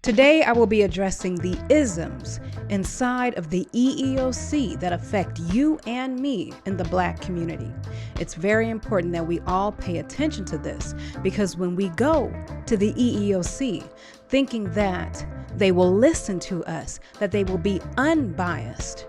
Today, I will be addressing the isms inside of the EEOC that affect you and me in the Black community. It's very important that we all pay attention to this, because when we go to the EEOC thinking that they will listen to us, that they will be unbiased,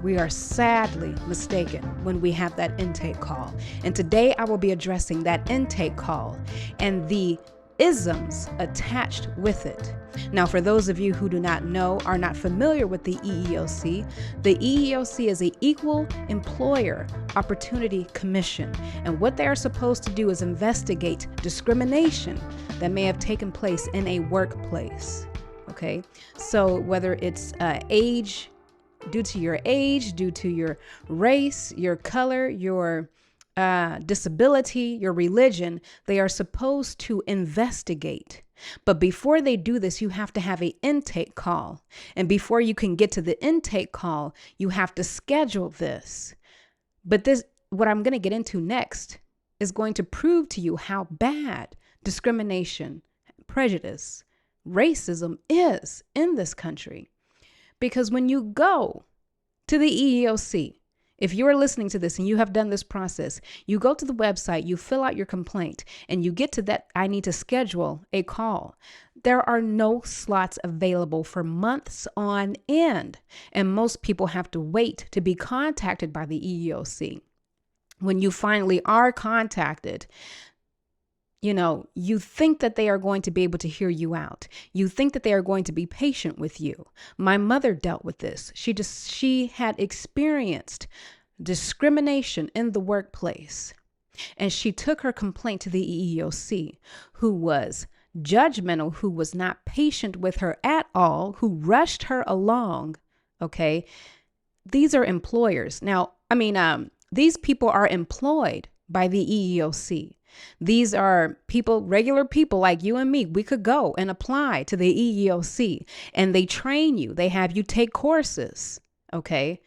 we are sadly mistaken when we have that intake call. And today I will be addressing that intake call and the isms attached with it. Now, for those of you who do not know, are not familiar with the EEOC is an Equal Employer Opportunity Commission. And what they are supposed to do is investigate discrimination that may have taken place in a workplace. Okay, so whether it's age, due to your age, due to your race, your color, your disability, your religion, they are supposed to investigate. But before they do this, you have to have an intake call. And before you can get to the intake call, you have to schedule this. But what I'm going to get into next is going to prove to you how bad discrimination, prejudice, racism is in this country. Because when you go to the EEOC, if you're listening to this and you have done this process, you go to the website, you fill out your complaint, and you get to that, I need to schedule a call. There are no slots available for months on end, and most people have to wait to be contacted by the EEOC. When you finally are contacted, you think that they are going to be able to hear you out. You think that they are going to be patient with you. My mother dealt with this. She had experienced discrimination in the workplace, and she took her complaint to the EEOC, who was judgmental, who was not patient with her at all, who rushed her along. Okay. These are employers. Now, these people are employed by the EEOC. These are people, regular people like you and me. We could go and apply to the EEOC and they train you. They have you take courses. Okay.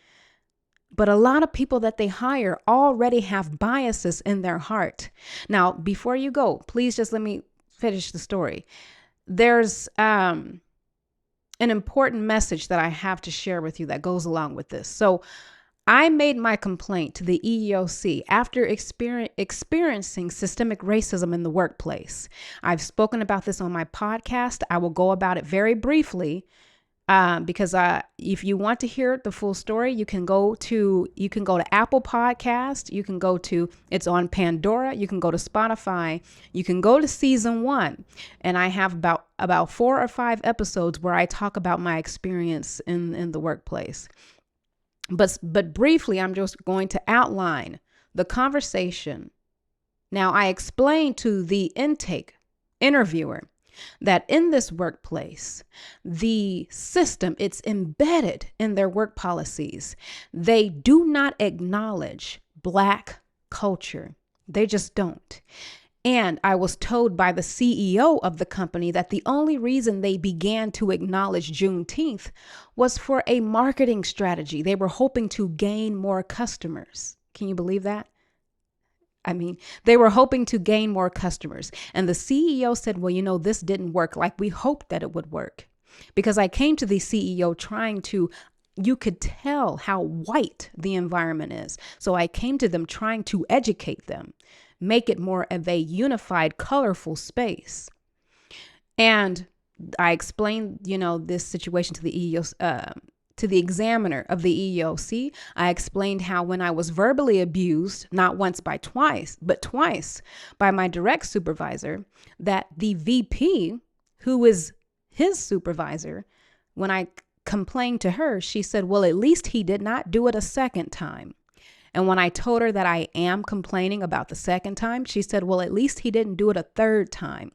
But a lot of people that they hire already have biases in their heart. Now, before you go, please just let me finish the story. There's an important message that I have to share with you that goes along with this. So I made my complaint to the EEOC after experiencing systemic racism in the workplace. I've spoken about this on my podcast. I will go about it very briefly because if you want to hear the full story, you can go to Apple Podcast. You can go to, it's on Pandora. You can go to Spotify. You can go to season 1. And I have about 4 or 5 episodes where I talk about my experience in the workplace. But briefly, I'm just going to outline the conversation. Now, I explained to the intake interviewer that in this workplace, the system, it's embedded in their work policies. They do not acknowledge Black culture. They just don't. And I was told by the CEO of the company that the only reason they began to acknowledge Juneteenth was for a marketing strategy. They were hoping to gain more customers. Can you believe that? They were hoping to gain more customers. And the CEO said, well, this didn't work like we hoped that it would work. Because I came to the CEO you could tell how white the environment is. So I came to them trying to educate them, make it more of a unified, colorful space. And I explained, this situation to the EEOC, to the examiner of the EEOC. I explained how when I was verbally abused, not once but twice by my direct supervisor, that the VP, who is his supervisor, when I complained to her, she said, well, at least he did not do it a second time. And when I told her that I am complaining about the second time, she said, well, at least he didn't do it a third time.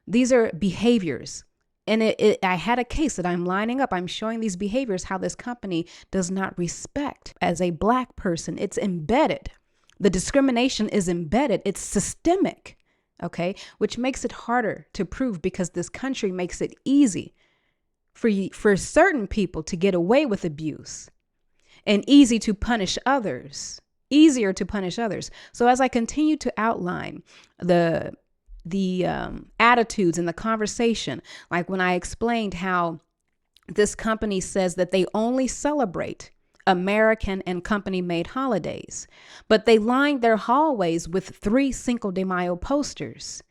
These are behaviors. And I had a case that I'm lining up. I'm showing these behaviors, how this company does not respect as a Black person. It's embedded. The discrimination is embedded. It's systemic. Okay, which makes it harder to prove because this country makes it easy for certain people to get away with abuse. And easier to punish others. So as I continue to outline the attitudes in the conversation. Like when I explained how this company says that they only celebrate American and company-made holidays, but they line their hallways with 3 Cinco de Mayo posters.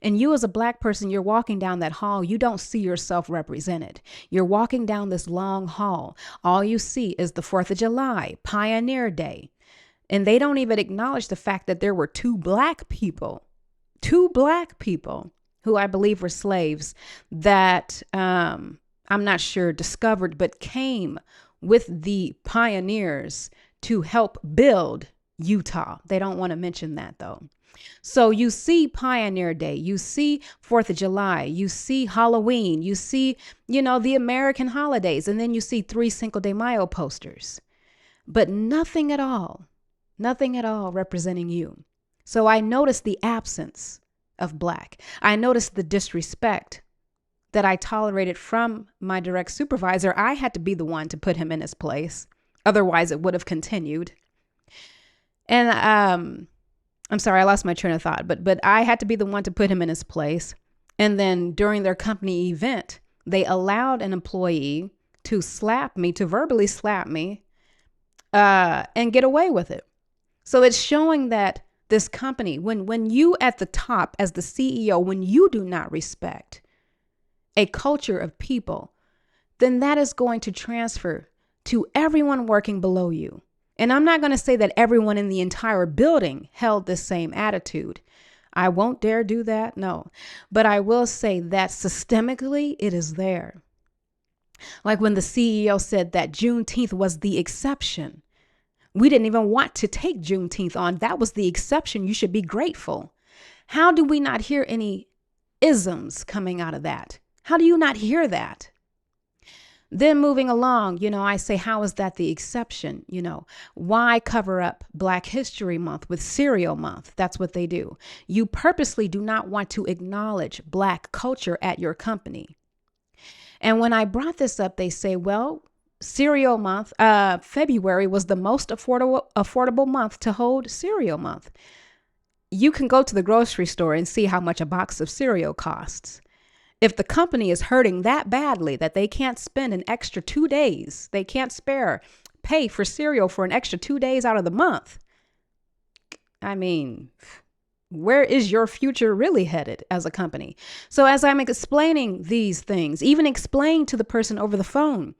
And you as a Black person, you're walking down that hall, you don't see yourself represented. You're walking down this long hall. All you see is the 4th of July, Pioneer Day. And they don't even acknowledge the fact that there were 2 Black people who I believe were slaves that I'm not sure discovered, but came with the pioneers to help build Utah. They don't want to mention that though. So you see Pioneer Day, you see 4th of July, you see Halloween, you see, the American holidays, and then you see 3 Cinco de Mayo posters, but nothing at all representing you. So I noticed the absence of Black. I noticed the disrespect that I tolerated from my direct supervisor. I had to be the one to put him in his place. Otherwise, it would have continued. And I'm sorry, I lost my train of thought, but I had to be the one to put him in his place. And then during their company event, they allowed an employee to verbally slap me, and get away with it. So it's showing that this company, when you at the top as the CEO, when you do not respect a culture of people, then that is going to transfer to everyone working below you. And I'm not going to say that everyone in the entire building held the same attitude. I won't dare do that. No, but I will say that systemically it is there. Like when the CEO said that Juneteenth was the exception. We didn't even want to take Juneteenth on. That was the exception. You should be grateful. How do we not hear any isms coming out of that? How do you not hear that? Then moving along, I say, how is that the exception? Why cover up Black History Month with Cereal Month? That's what they do. You purposely do not want to acknowledge Black culture at your company. And when I brought this up, they say, well, Cereal Month, February was the most affordable month to hold Cereal Month. You can go to the grocery store and see how much a box of cereal costs. If the company is hurting that badly that they can't spend an extra 2 days, they can't pay for cereal for an extra 2 days out of the month. I mean, where is your future really headed as a company? So as I'm explaining these things, even explaining to the person over the phone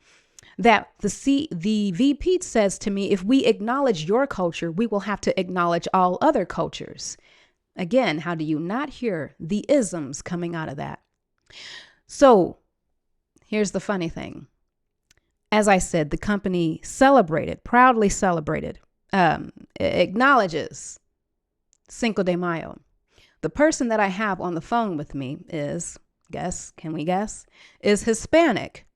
that the VP says to me, if we acknowledge your culture, we will have to acknowledge all other cultures. Again, how do you not hear the isms coming out of that? So here's the funny thing. As I said, the company proudly celebrated, acknowledges Cinco de Mayo. The person that I have on the phone with me is Hispanic.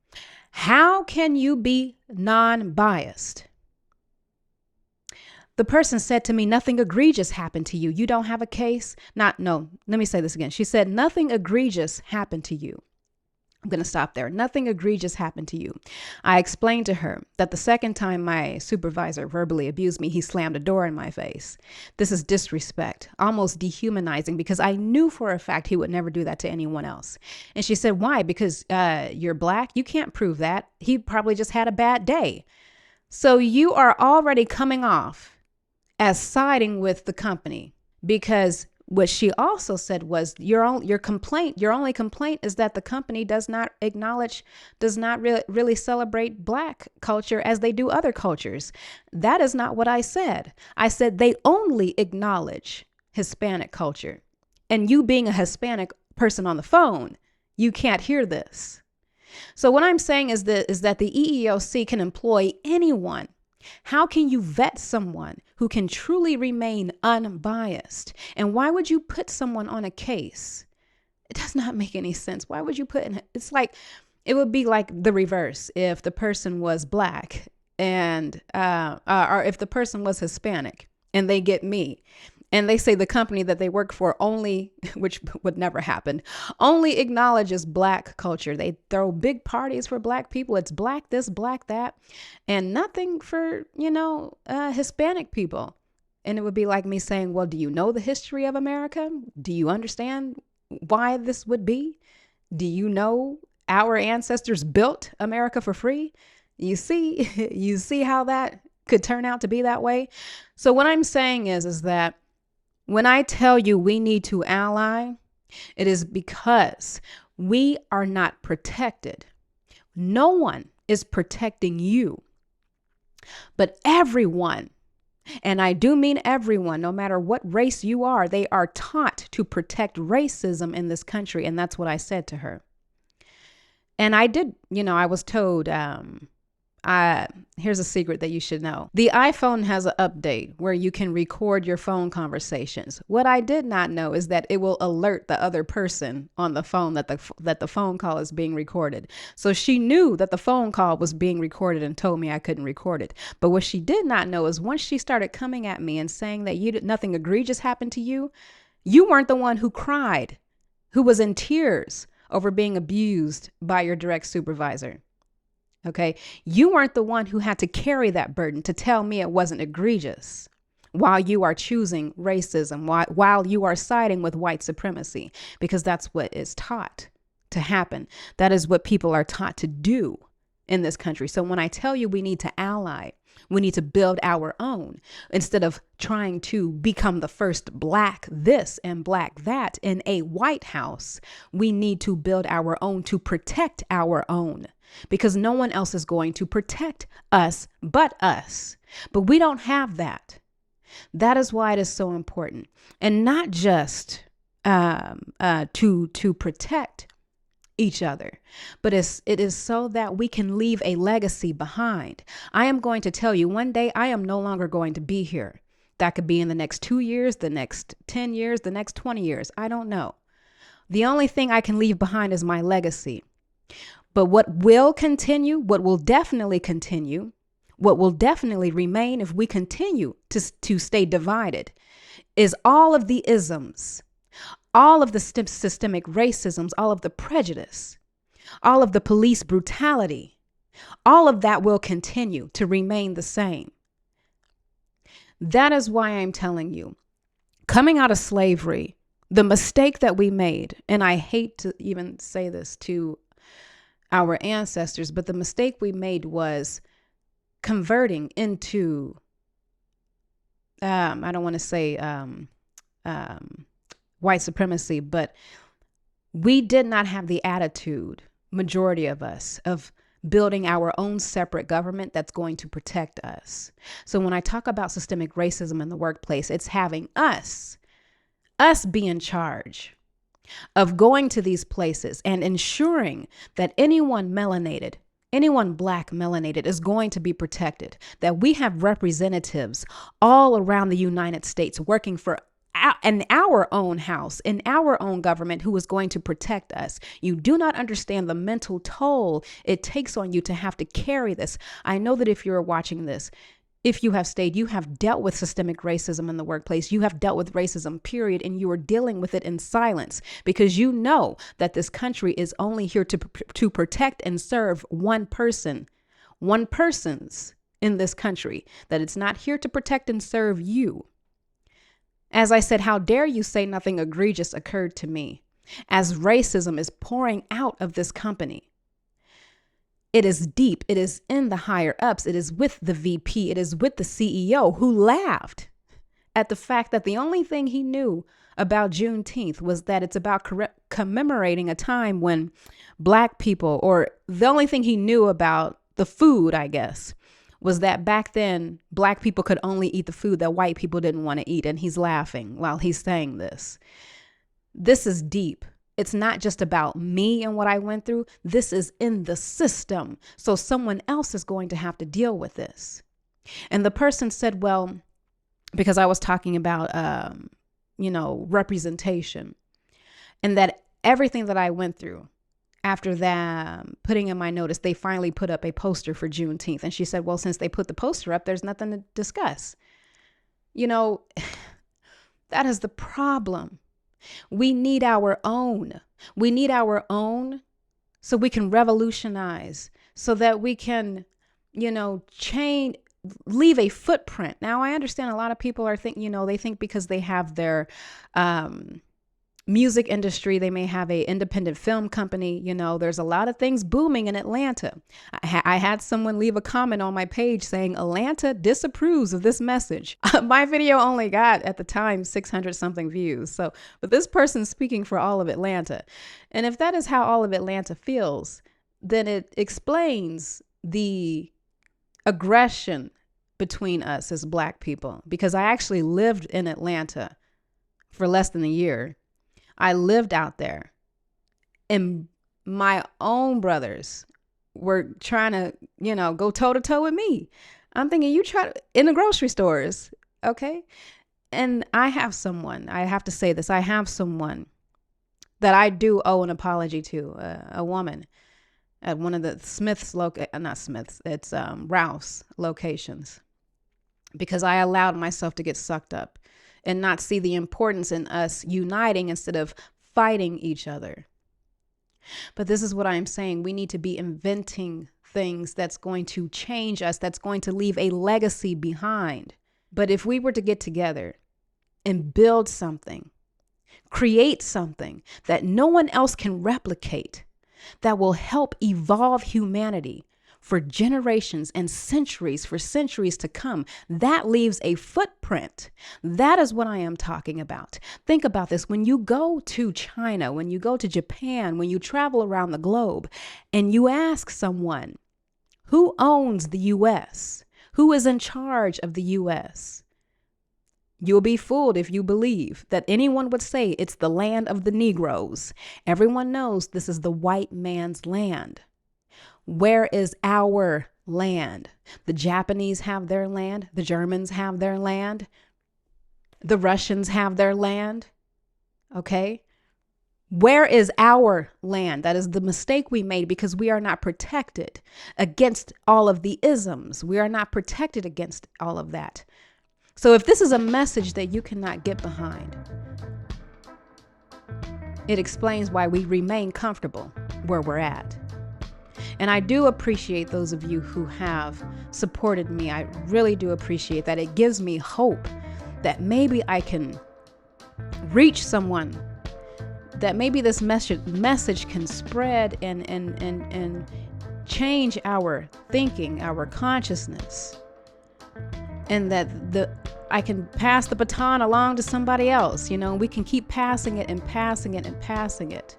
How can you be non-biased? The person said to me, nothing egregious happened to you. You don't have a case? Let me say this again. She said, nothing egregious happened to you. I'm going to stop there. Nothing egregious happened to you. I explained to her that the second time my supervisor verbally abused me, he slammed a door in my face. This is disrespect, almost dehumanizing, because I knew for a fact he would never do that to anyone else. And she said, why? Because you're Black? You can't prove that. He probably just had a bad day. So you are already coming off as siding with the company, because what she also said was your only complaint is that the company does not really celebrate Black culture as they do other cultures. That is not what I said. I said they only acknowledge Hispanic culture. And you being a Hispanic person on the phone, you can't hear this. So what I'm saying is that the EEOC can employ anyone. How can you vet someone who can truly remain unbiased? And why would you put someone on a case? It does not make any sense. Why would you it's like, it would be like the reverse if the person was Black and, or if the person was Hispanic and they get me. And they say the company that they work for only, which would never happen, only acknowledges Black culture. They throw big parties for Black people. It's Black this, Black that, and nothing for, Hispanic people. And it would be like me saying, well, do you know the history of America? Do you understand why this would be? Do you know our ancestors built America for free? You see, you see how that could turn out to be that way. So what I'm saying is that when I tell you we need to ally, it is because we are not protected. No one is protecting you, but everyone, and I do mean everyone, no matter what race you are, they are taught to protect racism in this country. And that's what I said to her. And I did, I was told, here's a secret that you should know. The iPhone has an update where you can record your phone conversations. What I did not know is that it will alert the other person on the phone that the phone call is being recorded. So she knew that the phone call was being recorded and told me I couldn't record it. But what she did not know is once she started coming at me and saying that nothing egregious happened to you, you weren't the one who cried, who was in tears over being abused by your direct supervisor. Okay, you weren't the one who had to carry that burden to tell me it wasn't egregious while you are choosing racism, while you are siding with white supremacy, because that's what is taught to happen. That is what people are taught to do in this country. So when I tell you we need to ally, we need to build our own instead of trying to become the first black this and black that in a White House. We need to build our own to protect our own, because no one else is going to protect us but us. But we don't have that. That is why it is so important. And not just to protect each other, but it is so that we can leave a legacy behind. I am going to tell you, one day I am no longer going to be here. That could be in the next 2 years, the next 10 years, the next 20 years. I don't know. The only thing I can leave behind is my legacy. But what will continue, what will definitely continue, what will definitely remain if we continue to stay divided is all of the isms, all of the systemic racisms, all of the prejudice, all of the police brutality. All of that will continue to remain the same. That is why I'm telling you, coming out of slavery, the mistake that we made, and I hate to even say this to our ancestors, but the mistake we made was converting into, I don't want to say white supremacy, but we did not have the attitude, majority of us, of building our own separate government that's going to protect us. So when I talk about systemic racism in the workplace, it's having us be in charge of going to these places and ensuring that anyone melanated, anyone black melanated is going to be protected, that we have representatives all around the United States working for in our own house, in our own government, who is going to protect us. You do not understand the mental toll it takes on you to have to carry this. I know that if you're watching this, if you have stayed, you have dealt with systemic racism in the workplace. You have dealt with racism, period, and you are dealing with it in silence because you know that this country is only here to protect and serve one person, one person's in this country, that it's not here to protect and serve you. As I said, how dare you say nothing egregious occurred to me as racism is pouring out of this company. It is deep. It is in the higher ups. It is with the VP. It is with the CEO who laughed at the fact that the only thing he knew about Juneteenth was that it's about commemorating a time when black people, or the only thing he knew about the food, I guess, was that back then black people could only eat the food that white people didn't want to eat. And he's laughing while he's saying this. This is deep. It's not just about me and what I went through. This is in the system. So someone else is going to have to deal with this. And the person said, well, because I was talking about, representation, and that everything that I went through after that, putting in my notice, they finally put up a poster for Juneteenth. And she said, well, since they put the poster up, there's nothing to discuss. That is the problem. We need our own. We need our own so we can revolutionize, so that we can, change, leave a footprint. Now, I understand a lot of people are thinking, they think because they have their music industry. They may have a independent film company. You know, there's a lot of things booming in Atlanta. I had someone leave a comment on my page saying Atlanta disapproves of this message. My video only got at the time 600 something views. So, but this person's speaking for all of Atlanta. And if that is how all of Atlanta feels, then it explains the aggression between us as Black people, because I actually lived in Atlanta for less than a year. I lived out there, and my own brothers were trying to, go toe to toe with me. I'm thinking, you try in the grocery stores. Okay. And I have to say this, I have someone that I do owe an apology to, a woman at one of the Ralph's locations, because I allowed myself to get sucked up and not see the importance in us uniting instead of fighting each other. But this is what I'm saying. We need to be inventing things that's going to change us, that's going to leave a legacy behind. But if we were to get together and build something, create something that no one else can replicate, that will help evolve humanity for generations and centuries, for centuries to come, that leaves a footprint. That is what I am talking about. Think about this. When you go to China, when you go to Japan, when you travel around the globe, and you ask someone, who owns the U.S.? Who is in charge of the U.S.? You'll be fooled if you believe that anyone would say it's the land of the Negroes. Everyone knows this is the white man's land. Where is our land? The Japanese have their land. The Germans have their land. The Russians have their land. Okay? Where is our land? That is the mistake we made, because we are not protected against all of the isms. We are not protected against all of that. So if this is a message that you cannot get behind, it explains why we remain comfortable where we're at. And I do appreciate those of you who have supported me. I really do appreciate that. It gives me hope that maybe I can reach someone, that maybe this message can spread and change our thinking, our consciousness, and that I can pass the baton along to somebody else. We can keep passing it and passing it and passing it.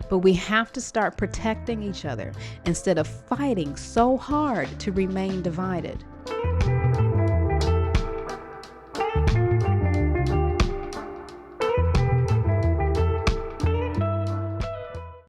But we have to start protecting each other instead of fighting so hard to remain divided.